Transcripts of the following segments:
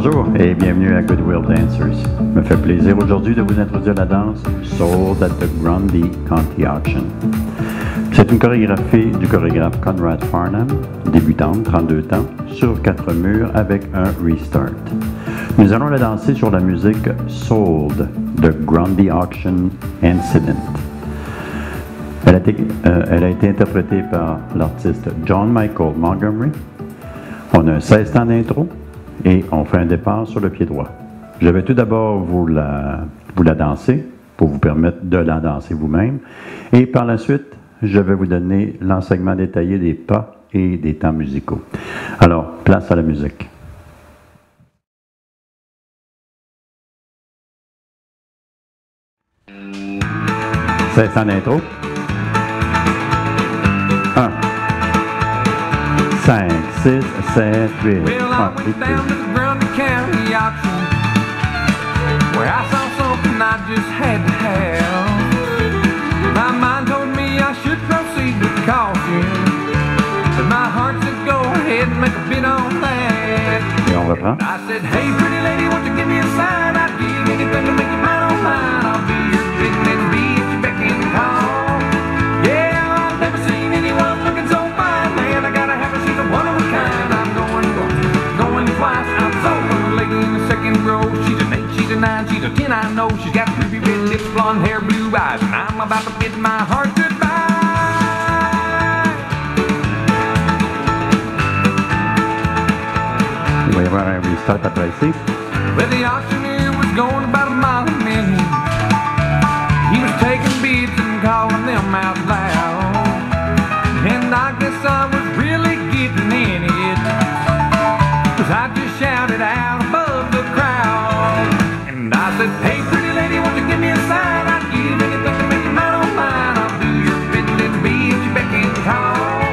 Bonjour et bienvenue à Goodwill Dancers. Me fait plaisir aujourd'hui de vous introduire la danse Sold at the Grundy County Auction. C'est une chorégraphie du chorégraphe Conrad Farnham, débutante, 32 ans, sur 4 murs avec un restart. Nous allons la danser sur la musique Sold, The Grundy Auction Incident. Elle a été interprétée par l'artiste John Michael Montgomery. On a un 16 temps d'intro et on fait un départ sur le pied droit. Je vais tout d'abord vous la danser pour vous permettre de la danser vous-même. Et par la suite, je vais vous donner l'enseignement détaillé des pas et des temps musicaux. Alors, place à la musique. C'est en intro. 1, 5, 6, 7, 8. Well, I went down to the Grundy County Auction, where I saw something I just had to have. My mind told me I should proceed with caution, but my heart said go ahead and make a bid on that. Et on reprend. I said, hey pretty lady, won't you give me a sign? I'd give anything to make you mine on mine. I'll do your bidding and be at your beck and call. Yeah, I've never seen anyone looking so fine, man. I gotta have her, she's a one of a kind. I'm going twice. I'm sold with a lady in the second row. She's an 8, she's a 9, she's a 10, I know. She's got ruby red lips, blonde hair, blue eyes, and I'm about to bid my heart goodbye. Il va y avoir un restart après ici. Well, the auctioneer was going about a mile a minute. He was taking bids and calling them out loud. And I guess I was really getting in it, 'cause I just shouted out above the crowd. And I said, hey pretty lady, won't you give me a sign? I'd give anything to make you mine on mine. I'll do your bidding and be at your beck and call.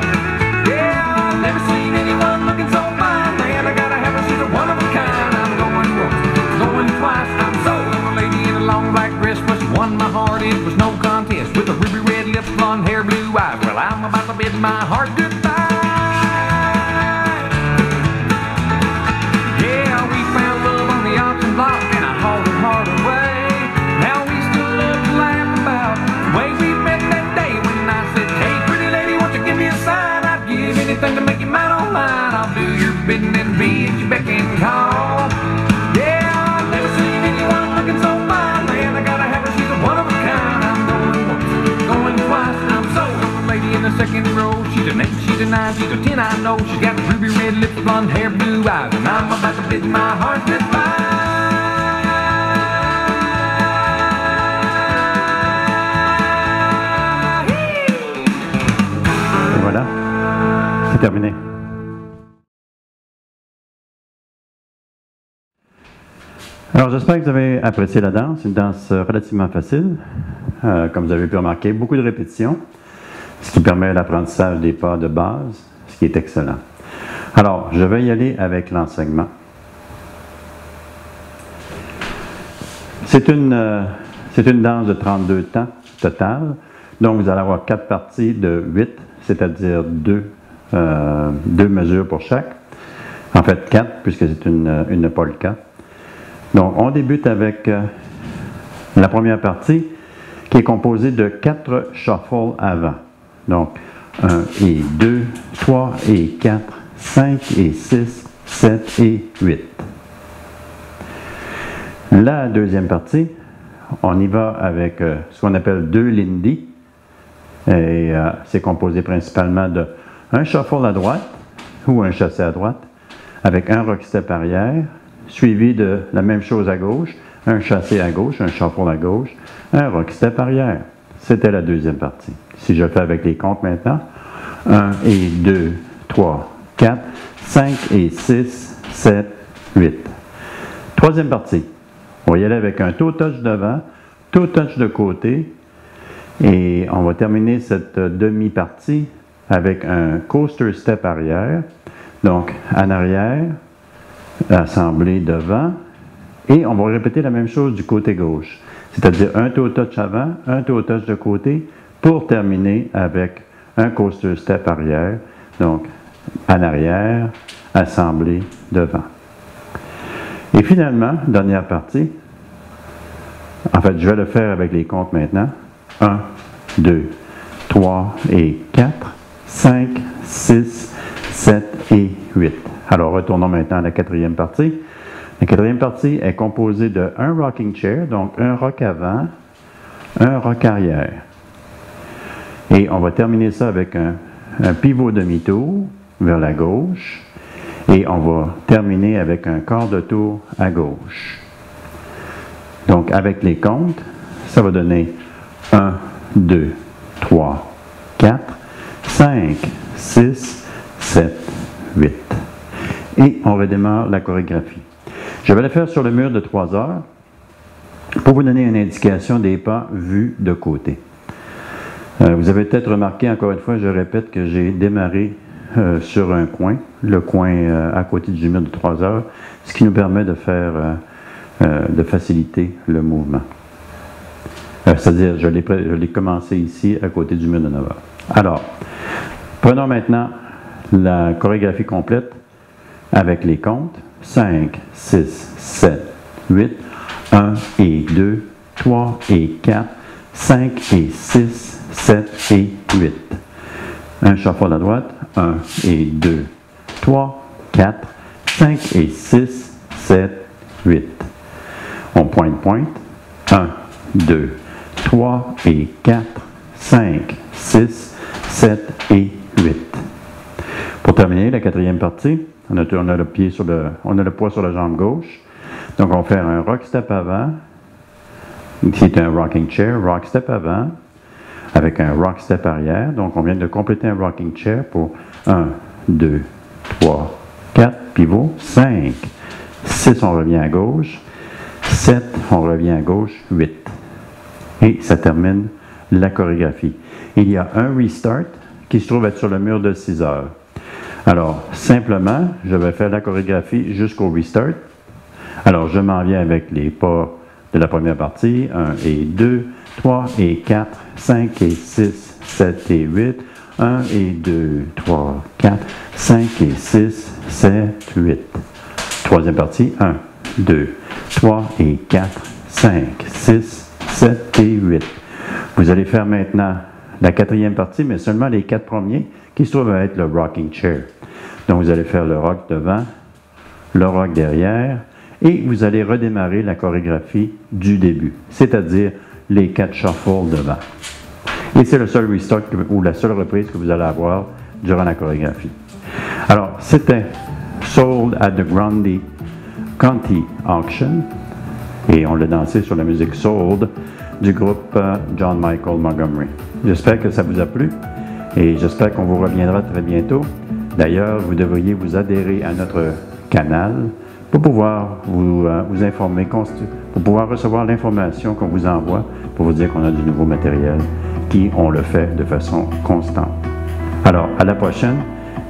Yeah, I've never seen anyone looking so fine, man. I gotta have her, she's a one of a kind. I'm going once, going twice. I'm sold on a lady in a long black dress, but she won my heart, it was no contest. With a ruby red lips, blonde hair, blue eyes. Well, I'm about to bid my heart goodbye. Yeah, we found love on the auction block, and I hauled her heart away. Now we still love to laugh about the way we met that day when I said, hey pretty lady, won't you give me a sign? I'd give anything to make you mine on mine. I'll do your bidding and be at your beck and call. Yeah, I've never seen anyone looking so fine, man. I gotta have her, she's a one of a kind. I'm going once, going twice. I'm sold on a lady in the second row. She's an 8, she's a 9, she's a 10, I know. She's got ruby red lips, blonde hair, blue eyes, and I'm about to bid my heart goodbye. Et voilà, c'est terminé. Alors j'espère que vous avez apprécié la danse, une danse relativement facile, comme vous avez pu remarquer, beaucoup de répétitions, ce qui permet l'apprentissage des pas de base, ce qui est excellent. Alors, je vais y aller avec l'enseignement. C'est une danse de 32 temps total, donc vous allez avoir 4 parties de 8, c'est-à-dire 2 mesures pour chaque. En fait 4, puisque c'est une polka. Donc, on débute avec la première partie qui est composée de 4 shuffles avant. Donc, 1 et 2, 3 et 4, 5 et 6, 7 et 8. La deuxième partie, on y va avec ce qu'on appelle 2 lindy. Et c'est composé principalement de un shuffle à droite ou un chassé à droite avec un rockstep arrière, suivi de la même chose à gauche, un chassé à gauche, un shuffle à gauche, un rockstep arrière. C'était la deuxième partie. Si je fais avec les comptes maintenant, 1 et 2, 3, 4, 5 et 6, 7, 8. Troisième partie, on va y aller avec un toe touch devant, toe touch de côté, et on va terminer cette demi-partie avec un coaster step arrière, donc en arrière, assemblé devant, et on va répéter la même chose du côté gauche, c'est-à-dire un toe touch avant, un toe touch de côté, pour terminer avec un coaster step arrière, donc en arrière, assemblé devant. Et finalement, dernière partie, en fait, je vais le faire avec les comptes maintenant. 1, 2, 3 et 4, 5, 6, 7 et 8. Alors, retournons maintenant à la quatrième partie. La quatrième partie est composée de un rocking chair, donc un rock avant, un rock arrière. Et on va terminer ça avec un pivot demi-tour vers la gauche. Et on va terminer avec un quart de tour à gauche. Donc, avec les comptes, ça va donner 1, 2, 3, 4, 5, 6, 7, 8. Et on redémarre la chorégraphie. Je vais la faire sur le mur de 3 heures pour vous donner une indication des pas vus de côté. Vous avez peut-être remarqué, encore une fois, je répète que j'ai démarré sur un coin, le coin à côté du mur de 3 heures, ce qui nous permet de faire, de faciliter le mouvement. C'est-à-dire, je l'ai commencé ici, à côté du mur de 9 heures. Alors, prenons maintenant la chorégraphie complète avec les comptes. 5, 6, 7, 8, 1 et 2, 3 et 4, 5 et 6, 7 et 8. Un shuffle à droite, 1 et 2, 3, 4, 5 et 6, 7, 8. On pointe, 1, 2, 3 et 4, 5, 6, 7 et 8. Pour terminer la quatrième partie, on a le poids sur la jambe gauche. Donc on va faire un rock step avant. C'est un rocking chair, rock step avant, avec un rock step arrière. Donc on vient de compléter un rocking chair pour 1, 2, 3, 4, pivot, 5, 6, on revient à gauche, 7, on revient à gauche, 8. Et ça termine la chorégraphie. Il y a un restart qui se trouve être sur le mur de 6 heures. Alors, simplement, je vais faire la chorégraphie jusqu'au restart. Alors, je m'en viens avec les pas de la première partie. 1 et 2, 3 et 4, 5 et 6, 7 et 8. 1 et 2, 3, 4, 5 et 6, 7, 8. Troisième partie. 1, 2, 3 et 4, 5, 6, 7 et 8. Vous allez faire maintenant la quatrième partie, mais seulement les 4 premiers, qui se trouvent à être le rocking chair. Donc, vous allez faire le rock devant, le rock derrière, et vous allez redémarrer la chorégraphie du début, c'est-à-dire les 4 shuffles devant. Et c'est le seul restart ou la seule reprise que vous allez avoir durant la chorégraphie. Alors, c'était Sold at the Grundy County Auction, et on l'a dansé sur la musique Sold du groupe John Michael Montgomery. J'espère que ça vous a plu et j'espère qu'on vous reviendra très bientôt. D'ailleurs, vous devriez vous adhérer à notre canal pour pouvoir vous informer, pour pouvoir recevoir l'information qu'on vous envoie pour vous dire qu'on a du nouveau matériel, qui on le fait de façon constante. Alors, à la prochaine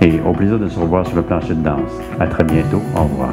et au plaisir de se revoir sur le plancher de danse. À très bientôt. Au revoir.